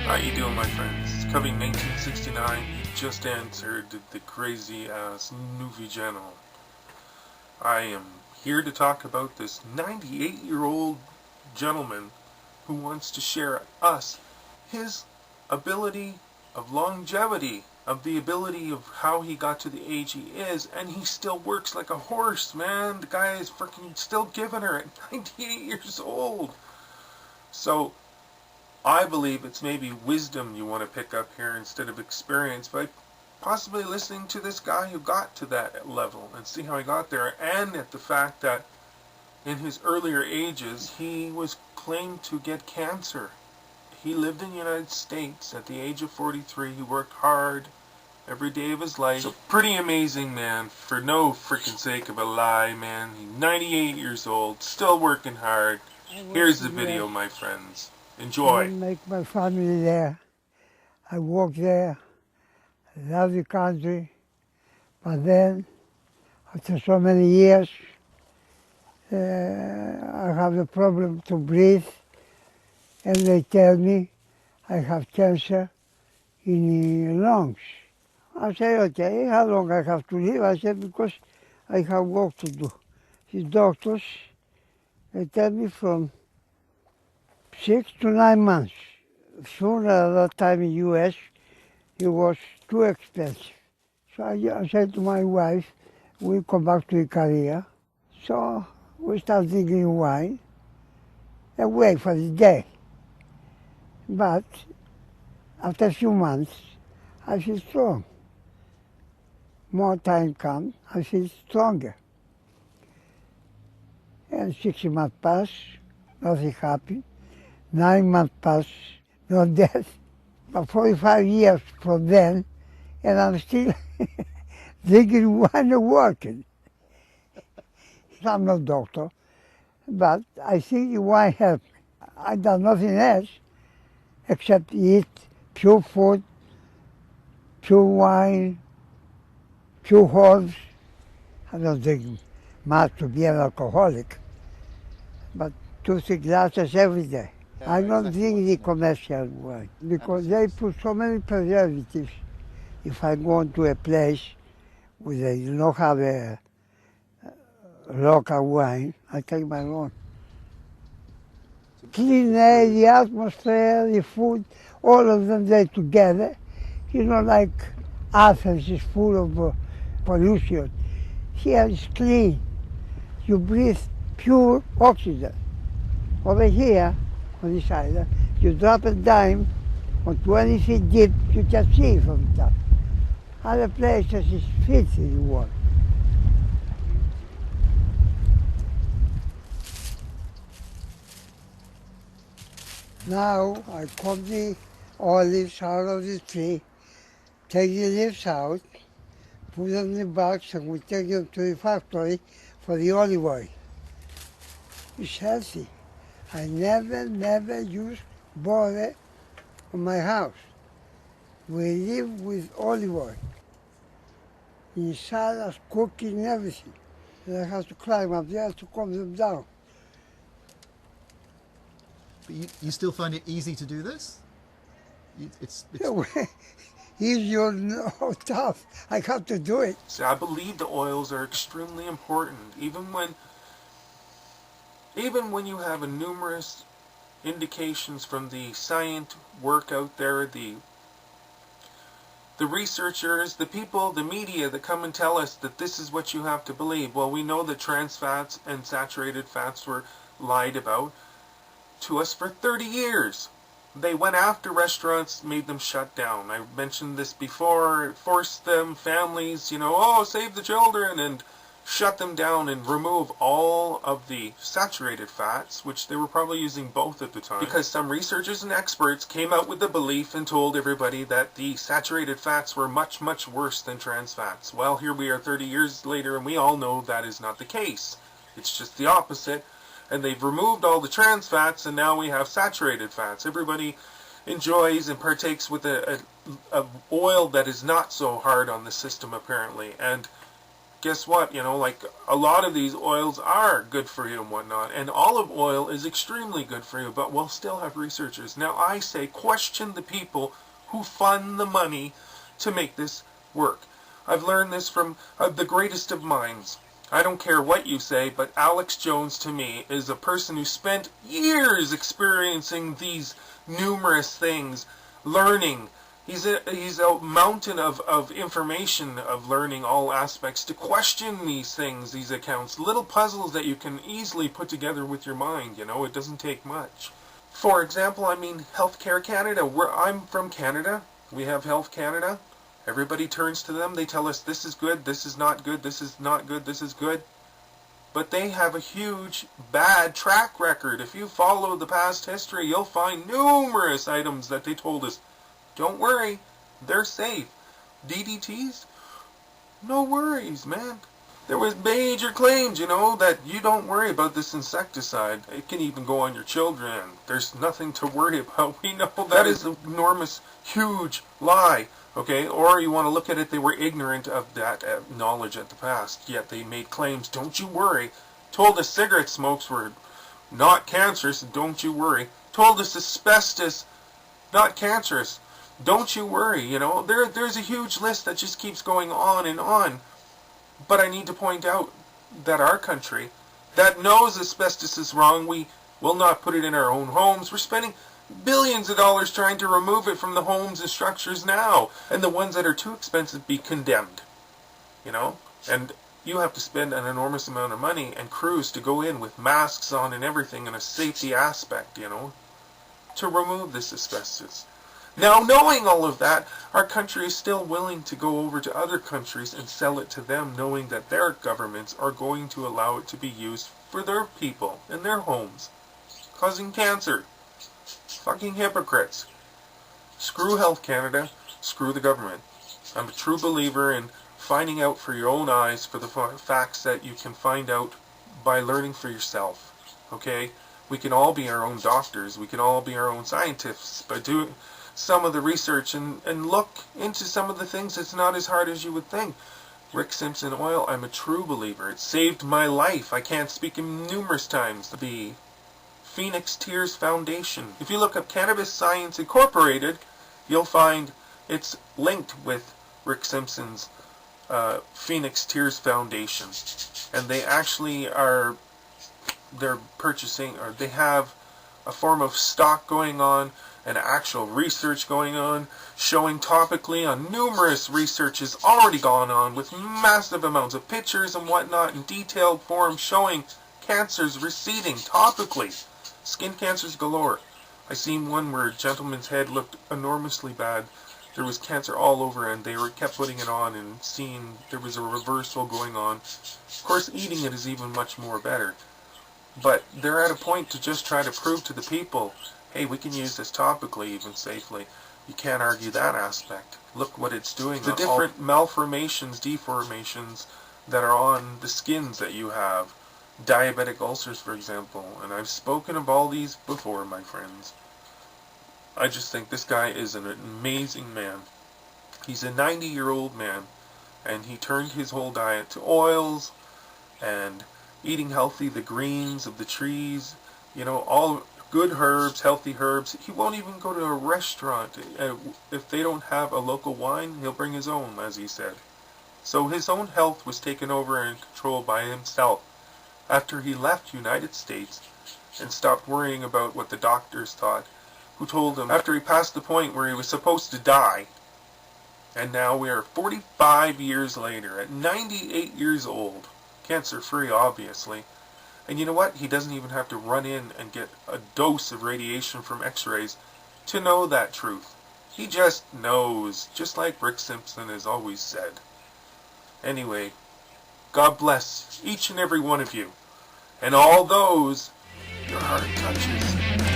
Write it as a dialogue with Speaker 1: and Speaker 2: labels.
Speaker 1: How you doing, my friends? Coming 1969, you just answered the crazy-ass movie channel. I am here to talk about this 98-year-old gentleman who wants to share us his ability of longevity, of the ability of how he got to the age he is, and he still works like a horse, man. The guy is freaking still giving her at 98 years old. So, I believe it's maybe wisdom you want to pick up here instead of experience by possibly listening to this guy who got to that level and see how he got there, and at the fact that in his earlier ages he was claimed to get cancer. He lived in the United States at the age of 43. He worked hard every day of his life. So pretty amazing, man, for no freaking sake of a lie, man. He's 98 years old, still working hard. Here's the video, my friends. Enjoy.
Speaker 2: I make my family there. I work there. I love the country. But then, after so many years, I have the problem to breathe. And they tell me I have cancer in the lungs. I say, okay, how long I have to live? I said, because I have work to do. The doctors, they tell me from 6 to 9 months. Soon at that time in U.S., it was too expensive. So I said to my wife, we'll come back to Ikaria. So we start drinking wine and wait for the day. But after a few months, I feel strong. More time comes, I feel stronger. And 6 months pass, nothing happened. 9 months pass, no death. But 45 years from then, and I'm still drinking wine and working. I'm not a doctor, but I think the wine helped me. I done nothing else except eat pure food, pure wine, pure herbs. I don't drink much to be an alcoholic, but 2-3 glasses every day. I don't drink the commercial wine because they put so many preservatives. If I go into a place where they do not have a local wine, I take my own. Clean air, the atmosphere, the food, all of them there together. You know, like Athens is full of pollution. Here it's clean. You breathe pure oxygen. Over here, on this island, you drop a dime on 20 feet deep, you can see it from the top. Other places is filthy water. Now I cut the olives out of the tree, take the leaves out, put them in the bags, and we take them to the factory for the olive oil. It's healthy. I never use butter on my house. We live with olive oil. In salads, cooking, everything. And I have to climb up there to calm them down.
Speaker 3: But you still find it easy to do this? It's
Speaker 2: Easy or no, tough. I have to do it.
Speaker 1: See, I believe the oils are extremely important, even when you have numerous indications from the science work out there, the researchers, the people, the media that come and tell us that this is what you have to believe. Well, we know that trans fats and saturated fats were lied about to us for 30 years. They went after restaurants, made them shut down. I mentioned this before, forced them, families, oh, save the children, and shut them down and remove all of the saturated fats, which they were probably using both at the time, because some researchers and experts came out with the belief and told everybody that the saturated fats were much, much worse than trans fats. Well, here we are 30 years later, and we all know that is not the case. It's just the opposite, and they've removed all the trans fats, and now we have saturated fats. Everybody enjoys and partakes with a oil that is not so hard on the system, apparently, and guess what? You know, like a lot of these oils are good for you and whatnot, and olive oil is extremely good for you, but we'll still have researchers. Now I say question the people who fund the money to make this work. I've learned this from the greatest of minds. I don't care what you say, but Alex Jones to me is a person who spent years experiencing these numerous things, learning. He's a mountain of information, of learning all aspects, to question these things, these accounts, little puzzles that you can easily put together with your mind, you know, it doesn't take much. For example, I mean, Healthcare Canada. I'm from Canada. We have Health Canada. Everybody turns to them. They tell us this is good, this is not good, this is not good, this is good. But they have a huge bad track record. If you follow the past history, you'll find numerous items that they told us, don't worry, they're safe. DDTs? No worries, man. There was major claims, you know, that you don't worry about this insecticide. It can even go on your children. There's nothing to worry about. We know that is an enormous, huge lie. Okay, or you want to look at it, they were ignorant of that knowledge at the past, yet they made claims, don't you worry. Told us cigarette smokes were not cancerous, don't you worry. Told us asbestos, not cancerous, don't you worry. You know, there's a huge list that just keeps going on and on. But I need to point out that our country, that knows asbestos is wrong, we will not put it in our own homes. We're spending billions of dollars trying to remove it from the homes and structures now, and the ones that are too expensive be condemned, you know, and you have to spend an enormous amount of money and crews to go in with masks on and everything and a safety aspect, you know, to remove this asbestos. Now, knowing all of that, our country is still willing to go over to other countries and sell it to them, knowing that their governments are going to allow it to be used for their people in their homes, causing cancer. Fucking hypocrites. Screw Health Canada, screw the government. I'm a true believer in finding out for your own eyes for the facts that you can find out by learning for yourself. Okay? We can all be our own doctors, we can all be our own scientists, but do some of the research and look into some of the things. It's not as hard as you would think. Rick Simpson oil, I'm a true believer. It saved my life. I can't speak numerous times. The Phoenix Tears Foundation. If you look up Cannabis Science Incorporated, you'll find it's linked with Rick Simpson's Phoenix Tears Foundation. And they actually they're purchasing, or they have a form of stock going on, and actual research going on, showing topically on numerous researches already gone on with massive amounts of pictures and whatnot in detailed form showing cancers receding topically. Skin cancers galore. I seen one where a gentleman's head looked enormously bad. There was cancer all over, and they kept putting it on and seeing there was a reversal going on. Of course, eating it is even much more better. But they're at a point to just try to prove to the people, hey, we can use this topically even safely. You can't argue that aspect. Look what it's doing. The different malformations, deformations that are on the skins that you have. Diabetic ulcers, for example, and I've spoken of all these before, my friends. I just think this guy is an amazing man. He's a 90-year-old man, and he turned his whole diet to oils and eating healthy, the greens of the trees, you know, all good herbs, healthy herbs. He won't even go to a restaurant. If they don't have a local wine, he'll bring his own, as he said. So his own health was taken over and controlled by himself after he left United States and stopped worrying about what the doctors thought, who told him after he passed the point where he was supposed to die. And now we are 45 years later, at 98 years old, cancer-free obviously. And you know what? He doesn't even have to run in and get a dose of radiation from x-rays to know that truth. He just knows, just like Rick Simpson has always said. Anyway, God bless each and every one of you, and all those your heart touches.